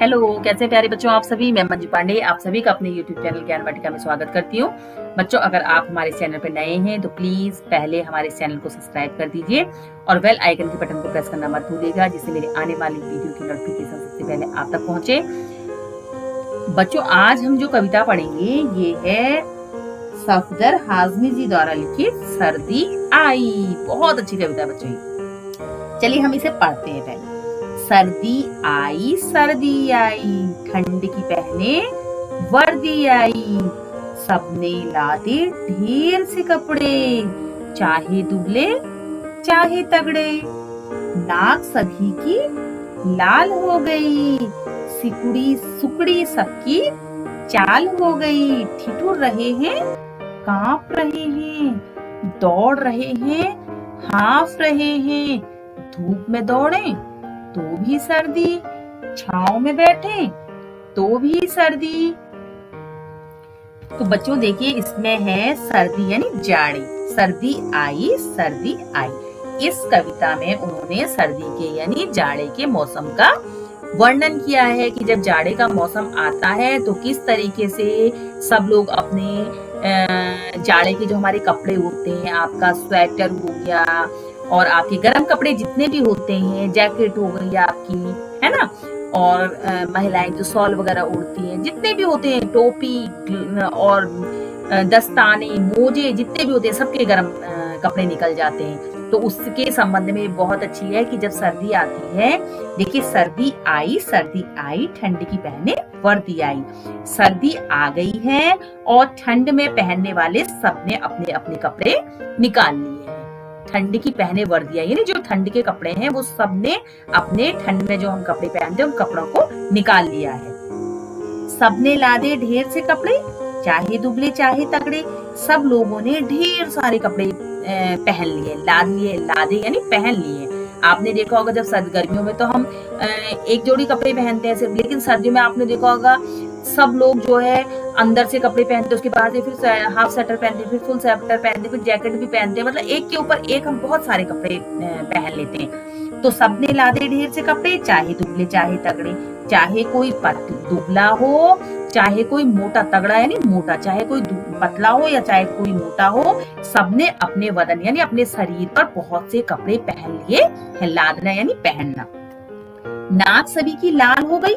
Hello, कैसे प्यारे बच्चों आप सभी। मैं मंजू पांडे आप सभी का अपने YouTube चैनल ज्ञान वाटिका में स्वागत करती हूँ। बच्चों, अगर आप हमारे चैनल पर नए हैं तो प्लीज पहले हमारे चैनल को सब्सक्राइब कर दीजिए और बेल आइकन के बटन को प्रेस करना मत भूलिएगा, जिससे मेरे आने वाली वीडियो की नोटिफिकेशन सबसे पहले आप तक पहुंचे। बच्चों, आज हम जो कविता पढ़ेंगे ये है सफदर हाजमी जी द्वारा लिखित सर्दी आई। बहुत अच्छी कविता है बच्चों। चलिए हम इसे पढ़ते हैं। पहले सर्दी आई ठंड की पहने वर्दी आई, सबने लादे ढेर से कपड़े, चाहे दुबले चाहे तगड़े, नाक सभी की लाल हो गई, सिकुड़ी सुकड़ी सबकी चाल हो गई, ठिठुर रहे हैं कांप रहे हैं, दौड़ रहे हैं हाफ रहे हैं, धूप में दौड़े तो भी सर्दी, छांव में बैठे तो भी सर्दी। तो बच्चों देखिए, इसमें है सर्दी यानी जाड़े। सर्दी आई इस कविता में उन्होंने सर्दी के यानी जाड़े के मौसम का वर्णन किया है कि जब जाड़े का मौसम आता है तो किस तरीके से सब लोग अपने जाड़े के जो हमारे कपड़े होते हैं, आपका स्वेटर हो गया और आपके गर्म कपड़े जितने भी होते हैं, जैकेट हो गई आपकी, है ना, और महिलाएं जो शॉल वगैरह ओढ़ती हैं, जितने भी होते हैं, टोपी और दस्ताने मोजे जितने भी होते हैं, सबके गर्म कपड़े निकल जाते हैं। तो उसके संबंध में बहुत अच्छी है कि जब सर्दी आती है, देखिए सर्दी आई ठंड की पहने वर्दी आई। सर्दी आ गई है और ठंड में पहनने वाले सबने अपने अपने कपड़े निकाल लिए हैं। ठंड की पहने वर्दियां यानी जो ठंड के कपड़े हैं वो सबने अपने ठंड में जो हम कपड़े पहनते हैं उन कपड़ों को निकाल लिया है। सबने लादे ढेर से कपड़े, चाहे दुबले चाहे तगड़े, सब लोगों ने ढेर सारे कपड़े पहन लिए, लाद लिए, लादे यानी पहन लिए। आपने देखा होगा जब गर्मियों में तो हम एक जोड़ी कपड़े पहनते हैं सिर्फ, लेकिन सर्दियों में आपने देखा होगा सब लोग जो है अंदर से कपड़े पहनते हैं, उसके बाद से फिर हाफ स्वेटर पहनते हैं, फिर फुल स्वेटर पहनते हैं, फिर जैकेट भी पहनते हैं, मतलब एक के ऊपर एक हम बहुत सारे कपड़े पहन लेते हैं। तो सबने लादे ढेर से कपड़े, चाहे दुबले चाहे तगड़े, चाहे कोई दुबला हो चाहे कोई मोटा, तगड़ा यानी मोटा, चाहे कोई पतला हो या चाहे कोई मोटा हो, सबने अपने वदन यानी अपने शरीर पर बहुत से कपड़े पहन लिए है। लादना यानी पहनना। नाक सभी की लाल हो गई,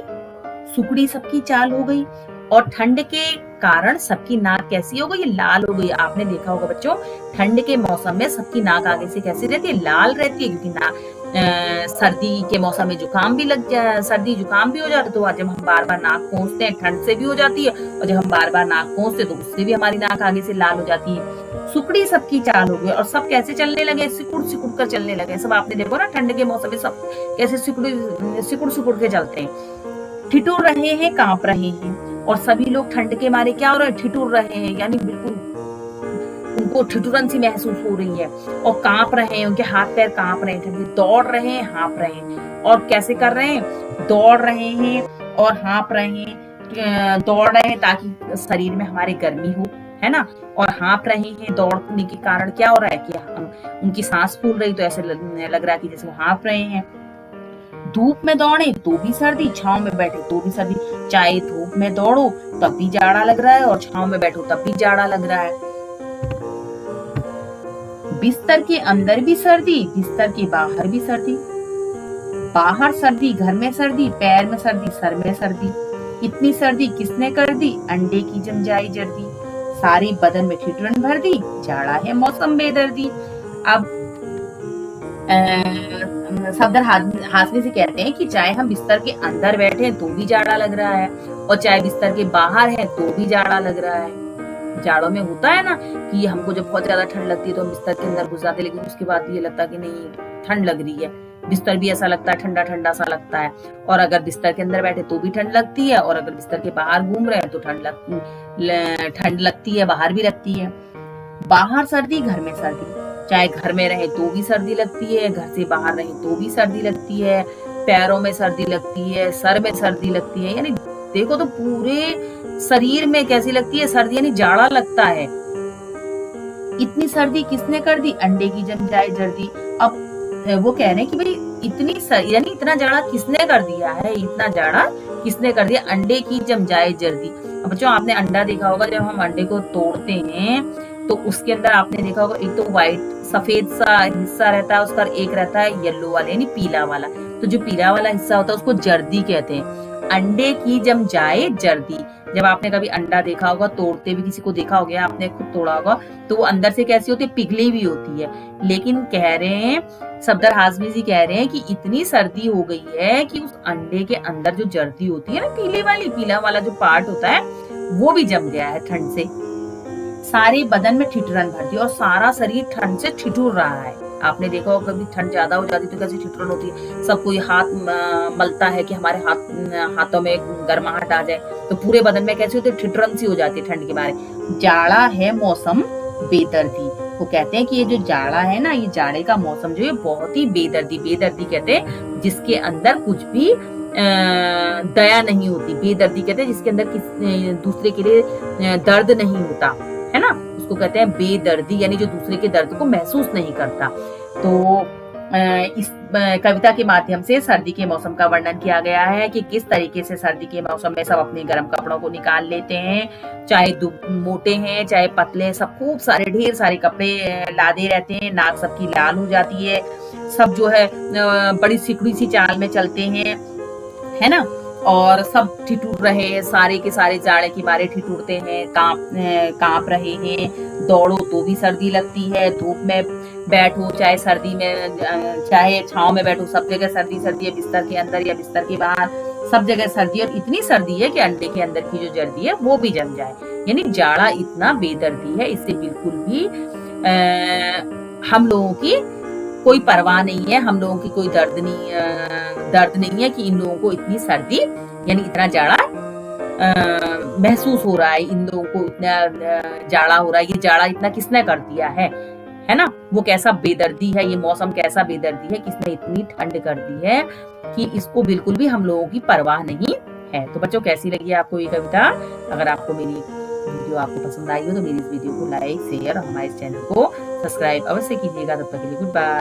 सुकड़ी सबकी चाल हो गई, और ठंड के कारण सबकी नाक कैसी हो गई, लाल हो गई। आपने देखा होगा बच्चों, ठंड के मौसम में सबकी नाक आगे से कैसी रहती है, लाल रहती है, क्योंकि सर्दी के मौसम में सर्दी जुकाम भी हो जाता है। तो जब हम बार बार नाक पोंछते हैं ठंड से भी हो जाती है, और जब हम बार बार नाक पोंछते तो उससे भी हमारी नाक आगे से लाल हो जाती है। सुकड़ी सबकी चाल हो गई और सब कैसे चलने लगे, सिकुड़ सिकुड़ कर चलने लगे। सब आपने देखो ना, ठंड के मौसम में सब कैसे सिकुड़ सिकुड़ के चलते हैं। ठिठुर रहे हैं कांप रहे हैं, और सभी लोग ठंड के मारे क्या हो रहे हैं, ठिठुर रहे हैं, यानी बिल्कुल उनको ठिठुरन सी महसूस हो रही है, और कांप रहे हैं, उनके हाथ पैर कांप रहे हैं, ठंडी दौड़ रहे हैं हाँप रहे हैं। और कैसे कर रहे हैं, दौड़ रहे हैं और हाँप रहे हैं। दौड़ रहे हैं ताकि शरीर में हमारे गर्मी हो, है ना, और हाँप रहे हैं। दौड़ने के कारण क्या हो रहा है कि उनकी सांस फूल रही, तो ऐसे लग रहा है कि जैसे वो हाँप रहे हैं। धूप में दौड़े तो भी सर्दी, छांव में बैठे तो भी सर्दी। चाहे धूप में दौड़ो तब भी जाड़ा लग रहा है और छांव में बैठो तब भी जाड़ा लग रहा है। बिस्तर के अंदर भी सर्दी, बिस्तर के बाहर भी सर्दी। बाहर सर्दी, घर में सर्दी, पैर में सर्दी, सर में सर्दी। इतनी सर्दी किसने कर दी, अंडे की जम जाई जर्दी। सारी बदन में ठिठुरन भर दी, जाड़ा है मौसम बेदर्दी। अब सफदर हाजमी से कहते हैं कि चाहे हम बिस्तर के अंदर बैठे हैं तो भी जाड़ा लग रहा है, और चाहे बिस्तर के बाहर है तो भी जाड़ा लग रहा है। जाड़ों में होता है ना कि हमको जब बहुत ज्यादा ठंड लगती है तो हम बिस्तर के अंदर घुस जाते हैं, लेकिन उसके बाद ये लगता है कि नहीं ठंड लग रही है, बिस्तर भी ऐसा लगता है ठंडा ठंडा सा लगता है। और अगर बिस्तर के अंदर बैठे तो भी ठंड लगती है, और अगर बिस्तर के बाहर घूम रहे हैं तो ठंड लगती है, बाहर भी लगती है। बाहर सर्दी, घर में सर्दी, चाहे घर में रहे तो भी सर्दी लगती है, घर से बाहर रहे तो भी सर्दी लगती है। पैरों में सर्दी लगती है, सर में सर्दी लगती है, यानी देखो तो पूरे शरीर में कैसी लगती है सर्दी, यानी जाड़ा लगता है। इतनी सर्दी किसने कर दी, अंडे की जम जाए जर्दी। अब वो कह रहे हैं कि भाई इतनी यानी इतना जाड़ा किसने कर दिया है, इतना जाड़ा किसने कर दिया? अंडे की जम जाए जर्दी। अब बच्चों आपने अंडा देखा होगा, जब हम अंडे को तोड़ते हैं तो उसके अंदर आपने देखा होगा एक तो व्हाइट सफेद सा हिस्सा रहता है उसका, एक रहता है येलो वाला यानी पीला वाला। तो जो पीला वाला हिस्सा होता है उसको जर्दी कहते हैं। अंडे की जम जाए जर्दी। जब आपने कभी अंडा देखा होगा तोड़ते भी, किसी को देखा होगा, आपने खुद तोड़ा होगा, तो वो अंदर से कैसी होती है? पिघली हुई होती है। लेकिन कह रहे हैं सफदर हाशमी जी कह रहे हैं कि इतनी सर्दी हो गई है कि उस अंडे के अंदर जो जर्दी होती है ना, पीला वाला जो पार्ट होता है, वो भी जम गया है ठंड से। सारे बदन में ठिठुरन भरती है और सारा शरीर ठंड से ठिठुर रहा है। आपने देखा होगा कभी ठंड ज्यादा हो जाती तो कैसी ठिठुरन होती है, सब कोई हाथ मलता है कि हमारे हाथों में गर्माहट आ जाए, तो पूरे बदन में कैसी होती है? ठिठुरन सी हो जाती है ठंड के मारे। जाड़ा है मौसम बेदर्दी। वो कहते हैं कि ये जो जाड़ा है ना, ये जाड़े का मौसम जो है बहुत ही बेदर्दी कहते हैं जिसके अंदर कुछ भी दया नहीं होती। बेदर्दी कहते हैं जिसके अंदर दूसरे के लिए दर्द नहीं होता, है ना, उसको कहते हैं बेदर्दी, यानी जो दूसरे के दर्द को महसूस नहीं करता। तो इस कविता के माध्यम से सर्दी के मौसम का वर्णन किया गया है कि किस तरीके से सर्दी के मौसम में सब अपने गर्म कपड़ों को निकाल लेते हैं, चाहे मोटे हैं चाहे पतले, सब खूब सारे ढेर सारे कपड़े लादे रहते हैं, नाक सबकी लाल हो जाती है, सब जो है बड़ी सिकुड़ी सी चाल में चलते हैं, है ना, और सब ठिठुर रहे हैं, सारे के सारे जाड़े के मारे ठिठुरते हैं, कांप रहे हैं। दौड़ो तो भी सर्दी लगती है, धूप में बैठो चाहे सर्दी में, चाहे छांव में बैठो, सब जगह सर्दी है, बिस्तर के अंदर या बिस्तर के बाहर सब जगह सर्दी है। और इतनी सर्दी है कि अंडे के अंदर की जो जर्दी है वो भी जम जाए, यानी जाड़ा इतना बेदर्दी है, इससे बिल्कुल भी हम लोगों की कोई परवाह नहीं है, हम लोगों की कोई दर्द नहीं है कि इन लोगों को इतनी सर्दी यानी इतना जाड़ा महसूस हो रहा है, इन लोगों को इतना जाड़ा हो रहा है। ये जाड़ा इतना किसने कर दिया है ना, वो कैसा बेदर्दी है, ये मौसम कैसा बेदर्दी है, किसने इतनी ठंड कर दी है कि इसको बिल्कुल भी हम लोगों की परवाह नहीं है। तो बच्चों कैसी लगी आपको ये कविता? अगर आपको मेरी वीडियो आपको पसंद आई हो तो मेरी इस वीडियो को लाइक शेयर और हमारे इस चैनल को सब्सक्राइब अवश्य कीजिएगा। तब तक के लिए गुड बाय।